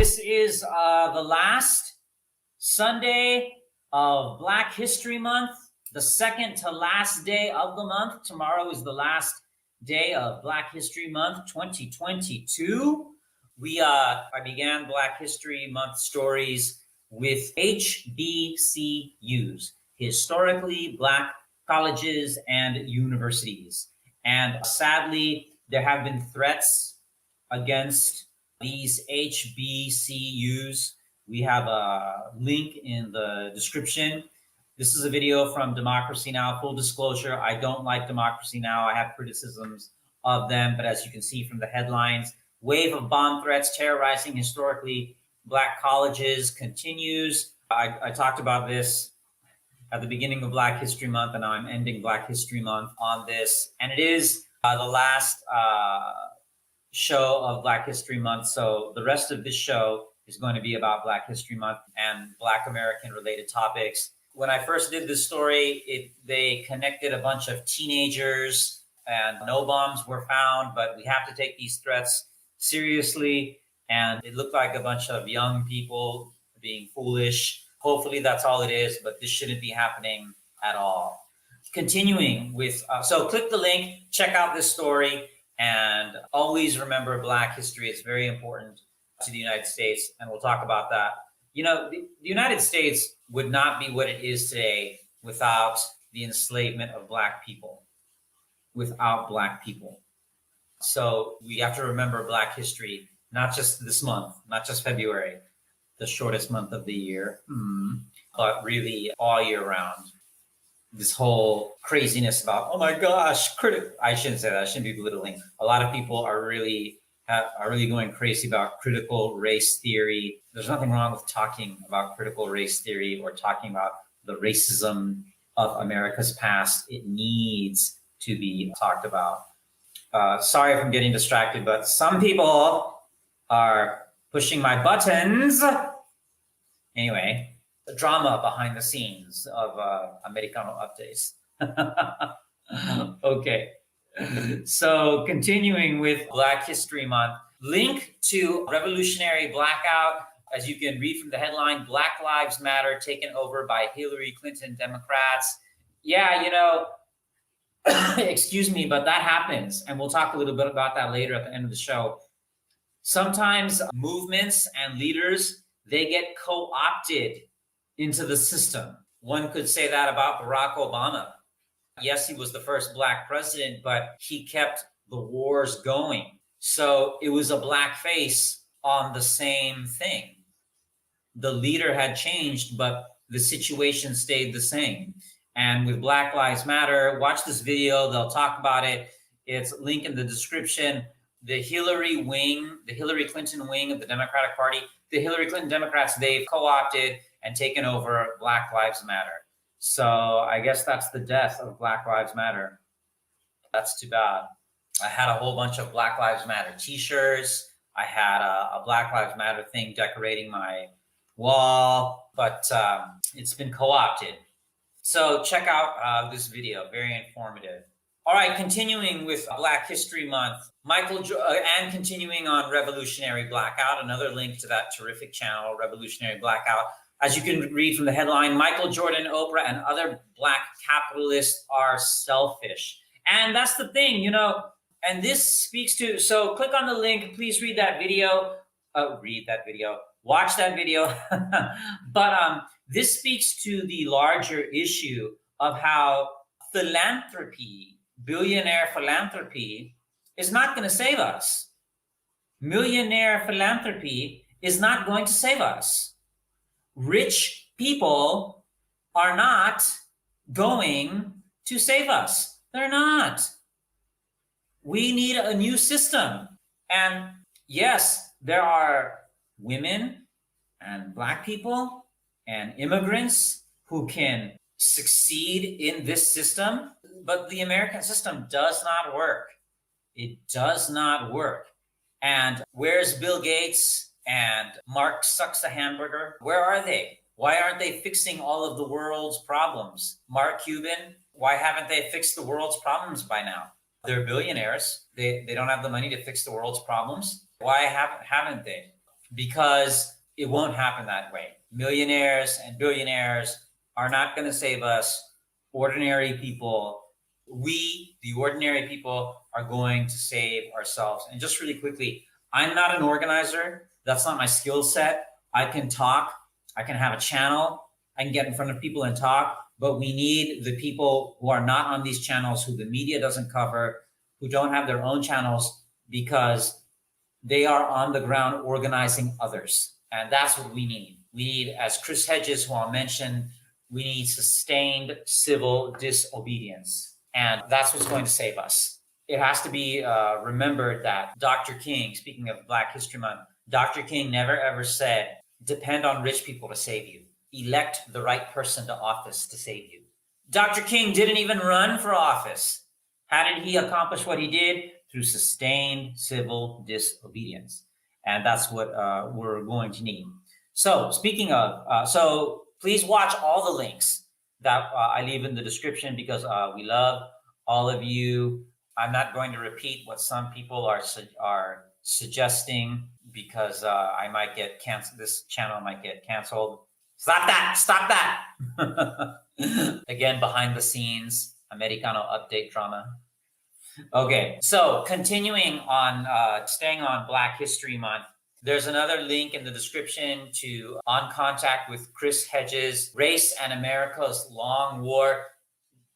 This is the last Sunday of Black History Month, the second to last day of the month. Tomorrow is the last day of Black History Month 2022. I began Black History Month stories with HBCUs, historically Black colleges and universities. And sadly, there have been threats against these HBCUs. We have a link in the description. This is a video from Democracy Now! Full disclosure, I don't like Democracy Now! I have criticisms of them, but as you can see from the headlines, wave of bomb threats terrorizing historically Black colleges continues. I talked about this at the beginning of Black History Month, and now I'm ending Black History Month on this. And it is the last show of Black History Month. So the rest of this show is going to be about Black History Month and Black American related topics. When I first did this story, they connected a bunch of teenagers and no bombs were found, but we have to take these threats seriously. And it looked like a bunch of young people being foolish. Hopefully that's all it is, but this shouldn't be happening at all. Continuing with, so click the link, check out this story, and always remember Black history is very important to the United States, and we'll talk about that. You know, the United States would not be what it is today without the enslavement of Black people, without Black people. So we have to remember Black history, not just this month, not just February, the shortest month of the year, but really all year round. This whole craziness about, oh my gosh, I shouldn't say that, I shouldn't be belittling. A lot of people are really going crazy about critical race theory. There's nothing wrong with talking about critical race theory or talking about the racism of America's past. It needs to be talked about. Sorry if I'm getting distracted, but some people are pushing my buttons. Anyway, the drama behind the scenes of Americano Updates. Okay, so continuing with Black History Month, link to Revolutionary Blackout. As you can read from the headline, Black Lives Matter taken over by Hillary Clinton Democrats. Yeah, you know, excuse me, but that happens. And we'll talk a little bit about that later at the end of the show. Sometimes movements and leaders, they get co-opted into the system. One could say that about Barack Obama. Yes, he was the first Black president, but he kept the wars going. So it was a Black face on the same thing. The leader had changed, but the situation stayed the same. And with Black Lives Matter, watch this video, they'll talk about it. It's linked in the description. The Hillary Clinton wing of the Democratic Party, the Hillary Clinton Democrats, they've co-opted and taken over Black Lives Matter. So I guess that's the death of Black Lives Matter. That's too bad. I had a whole bunch of Black Lives Matter t-shirts. I had a Black Lives Matter thing decorating my wall, but it's been co-opted. So check out this video, very informative. All right, continuing with Black History Month, and continuing on Revolutionary Blackout, another link to that terrific channel, Revolutionary Blackout. As you can read from the headline, Michael Jordan, Oprah, and other Black capitalists are selfish. And that's the thing, you know, and this speaks to, so click on the link, please read that video, watch that video. But this speaks to the larger issue of how philanthropy, billionaire philanthropy, is not going to save us. Millionaire philanthropy is not going to save us. Rich people are not going to save us. They're not. We need a new system. And yes, there are women and Black people and immigrants who can succeed in this system, but the American system does not work. It does not work. And where's Bill Gates and Mark Sucks a Hamburger? Where are they? Why aren't they fixing all of the world's problems? Mark Cuban, why haven't they fixed the world's problems by now? They're billionaires. They don't have the money to fix the world's problems. Why haven't they? because it won't happen that way. Millionaires and billionaires are not going to save us. Ordinary people, we, the ordinary people, are going to save ourselves. And just really quickly, I'm not an organizer. That's not my skill set. I can talk, I can have a channel, I can get in front of people and talk, but we need the people who are not on these channels, who the media doesn't cover, who don't have their own channels, because they are on the ground organizing others. And that's what we need. We need, as Chris Hedges, who I'll mention, we need sustained civil disobedience. And that's what's going to save us. It has to be remembered that Dr. King, speaking of Black History Month, Dr. King never ever said, depend on rich people to save you. Elect the right person to office to save you. Dr. King didn't even run for office. How did he accomplish what he did? Through sustained civil disobedience. And that's what we're going to need. So speaking of, so please watch all the links that I leave in the description, because we love all of you. I'm not going to repeat what some people are suggesting, because I might get canceled. This channel might get canceled. Stop that! Stop that! Again, behind the scenes, Americano update drama. Okay, so continuing on, staying on Black History Month, there's another link in the description to On Contact with Chris Hedges, Race and America's Long War.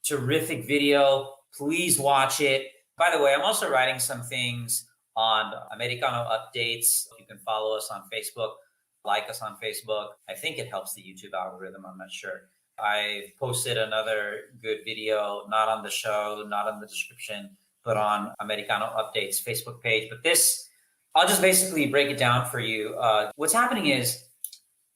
Terrific video. Please watch it. By the way, I'm also writing some things on Americano Updates. You can follow us on Facebook, like us on Facebook. I think it helps the YouTube algorithm. I'm not sure. I posted another good video, not on the show, not in the description, but on Americano Updates Facebook page. But this, I'll just basically break it down for you. What's happening is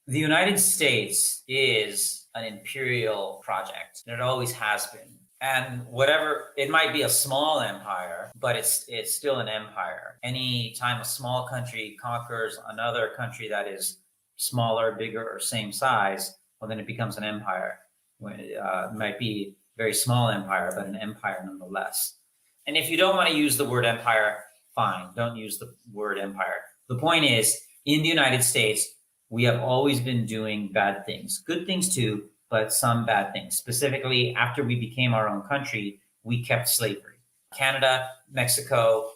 the United States is an imperial project, and it always has been. And whatever, it might be a small empire, but it's still an empire. Any time a small country conquers another country that is smaller, bigger, or same size, well, then it becomes an empire. It might be a very small empire, but an empire nonetheless. And if you don't want to use the word empire, fine, don't use the word empire. The point is, in the United States, we have always been doing bad things, good things too, but some bad things. Specifically, after we became our own country, we kept slavery. Canada, Mexico,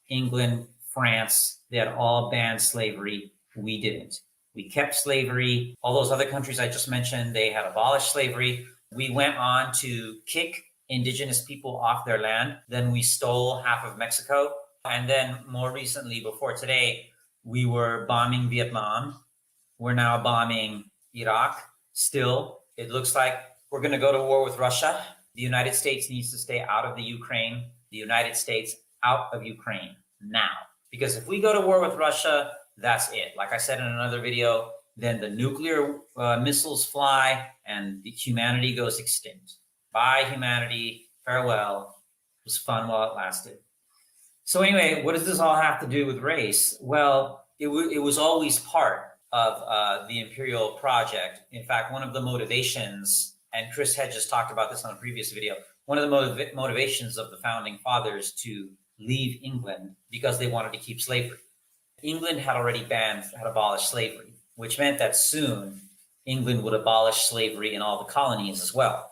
England, France, they had all banned slavery. We didn't. We kept slavery. All those other countries I just mentioned, they had abolished slavery. We went on to kick indigenous people off their land. Then we stole half of Mexico. And then more recently, before today, we were bombing Vietnam. We're now bombing Iraq. Still, it looks like we're going to go to war with Russia. The United States needs to stay out of the Ukraine. The United States out of Ukraine now. Because if we go to war with Russia, that's it. Like I said in another video, then the nuclear missiles fly and the humanity goes extinct. Bye, humanity. Farewell. It was fun while it lasted. So anyway, what does this all have to do with race? Well, it was always part of the imperial project. In fact, one of the motivations, and Chris Hedges talked about this on a previous video, one of the motivations of the founding fathers to leave England, because they wanted to keep slavery. England had already had abolished slavery, which meant that soon England would abolish slavery in all the colonies as well.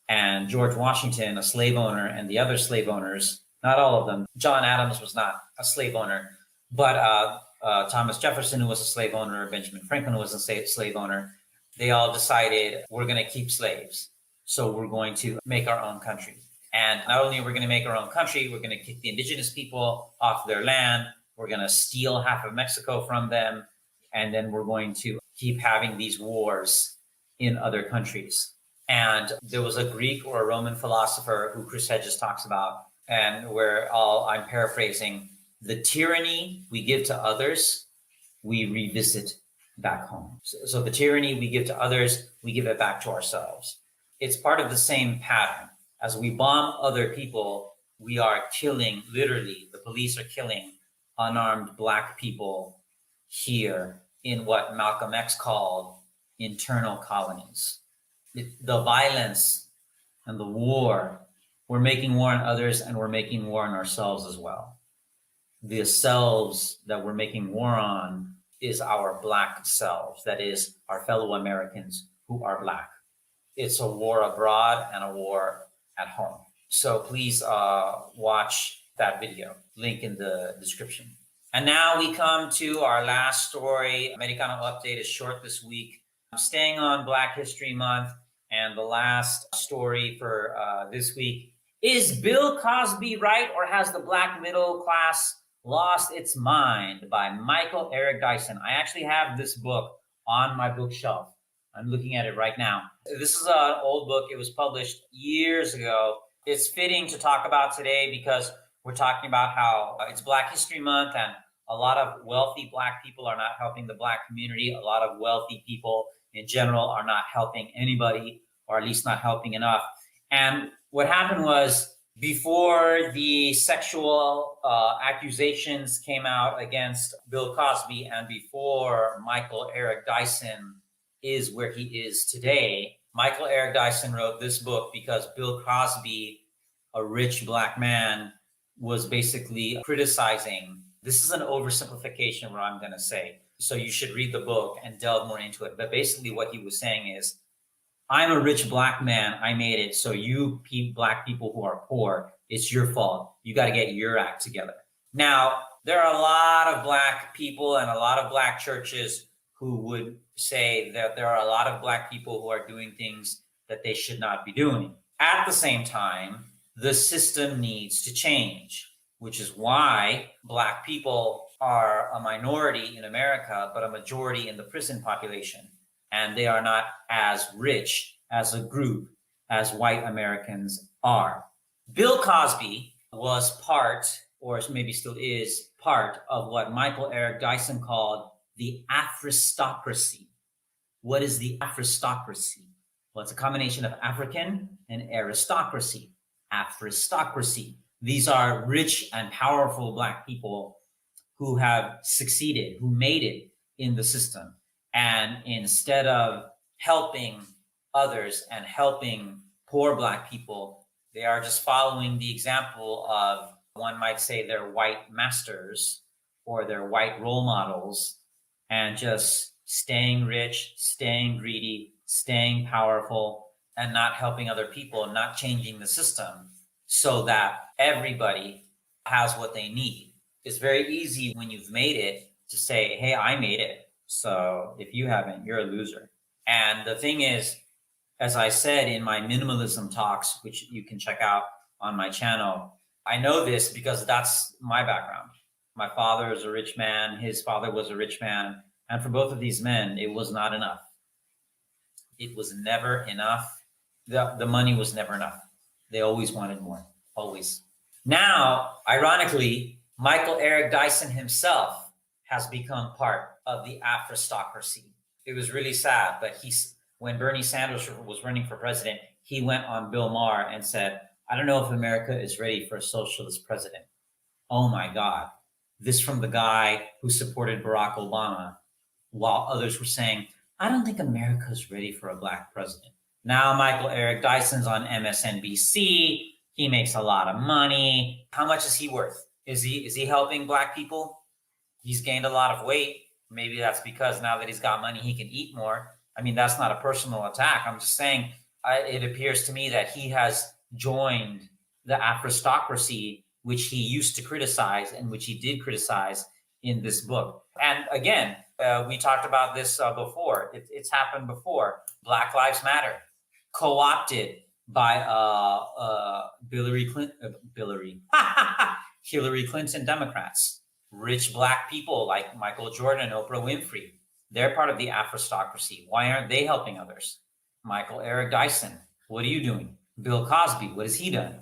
And George Washington, a slave owner, and the other slave owners, not all of them, John Adams was not a slave owner, but Thomas Jefferson, who was a slave owner, Benjamin Franklin, who was a slave owner, they all decided, we're going to keep slaves. So we're going to make our own country. And not only are we going to make our own country, we're going to kick the indigenous people off their land. We're going to steal half of Mexico from them. And then we're going to keep having these wars in other countries. And there was a Greek or a Roman philosopher who Chris Hedges talks about, and where I'm paraphrasing, the tyranny we give to others, we revisit back home. So the tyranny we give to others, we give it back to ourselves. It's part of the same pattern. As we bomb other people, we are killing, literally, the police are killing unarmed Black people here in what Malcolm X called internal colonies. The violence and the war, we're making war on others, and we're making war on ourselves as well. The selves that we're making war on is our Black selves, that is, our fellow Americans who are Black. It's a war abroad and a war at home. So please watch that video, link in the description. And now we come to our last story. Americano Update is short this week. I'm staying on Black History Month, and the last story for this week is Bill Cosby right, or has the Black middle class lost its mind, by Michael Eric Dyson. I actually have this book on my bookshelf. I'm looking at it right now. This is an old book. It was published years ago. It's fitting to talk about today because we're talking about how it's Black History Month, and a lot of wealthy Black people are not helping the Black community. A lot of wealthy people in general are not helping anybody, or at least not helping enough. And what happened was, before the sexual accusations came out against Bill Cosby, and before Michael Eric Dyson is where he is today, Michael Eric Dyson wrote this book because Bill Cosby, a rich Black man, was basically criticizing. This is an oversimplification, what I'm going to say. So you should read the book and delve more into it. But basically what he was saying is, I'm a rich Black man. I made it. So you Black people who are poor, it's your fault. You got to get your act together. Now, there are a lot of Black people and a lot of Black churches who would say that there are a lot of Black people who are doing things that they should not be doing. At the same time, the system needs to change, which is why Black people are a minority in America, but a majority in the prison population. And they are not as rich as a group as white Americans are. Bill Cosby was part, or maybe still is part, of what Michael Eric Dyson called the Afristocracy. What is the Afristocracy? Well, it's a combination of African and aristocracy. Afristocracy. These are rich and powerful Black people who have succeeded, who made it in the system. And instead of helping others and helping poor Black people, they are just following the example of, one might say, their white masters or their white role models, and just staying rich, staying greedy, staying powerful, and not helping other people, not changing the system so that everybody has what they need. It's very easy when you've made it to say, hey, I made it. So if you haven't, you're a loser. And the thing is, as I said in my minimalism talks, which you can check out on my channel, I know this because that's my background. My father is a rich man. His father was a rich man. And for both of these men, it was not enough. It was never enough. The money was never enough. They always wanted more, always. Now, ironically, Michael Eric Dyson himself has become part of the Afristocracy. It was really sad, but when Bernie Sanders was running for president, he went on Bill Maher and said, I don't know if America is ready for a socialist president. Oh my God. This from the guy who supported Barack Obama, while others were saying, I don't think America is ready for a Black president. Now Michael Eric Dyson's on MSNBC. He makes a lot of money. How much is he worth? Is he helping Black people? He's gained a lot of weight. Maybe that's because now that he's got money, he can eat more. I mean, that's not a personal attack. I'm just saying, it appears to me that he has joined the Afristocracy, which he used to criticize and which he did criticize in this book. And again, we talked about this before. It's happened before. Black Lives Matter, co-opted by Hillary Clinton Democrats. Rich Black people like Michael Jordan, Oprah Winfrey, they're part of the Afristocracy. Why aren't they helping others? Michael Eric Dyson, what are you doing? Bill Cosby, what has he done?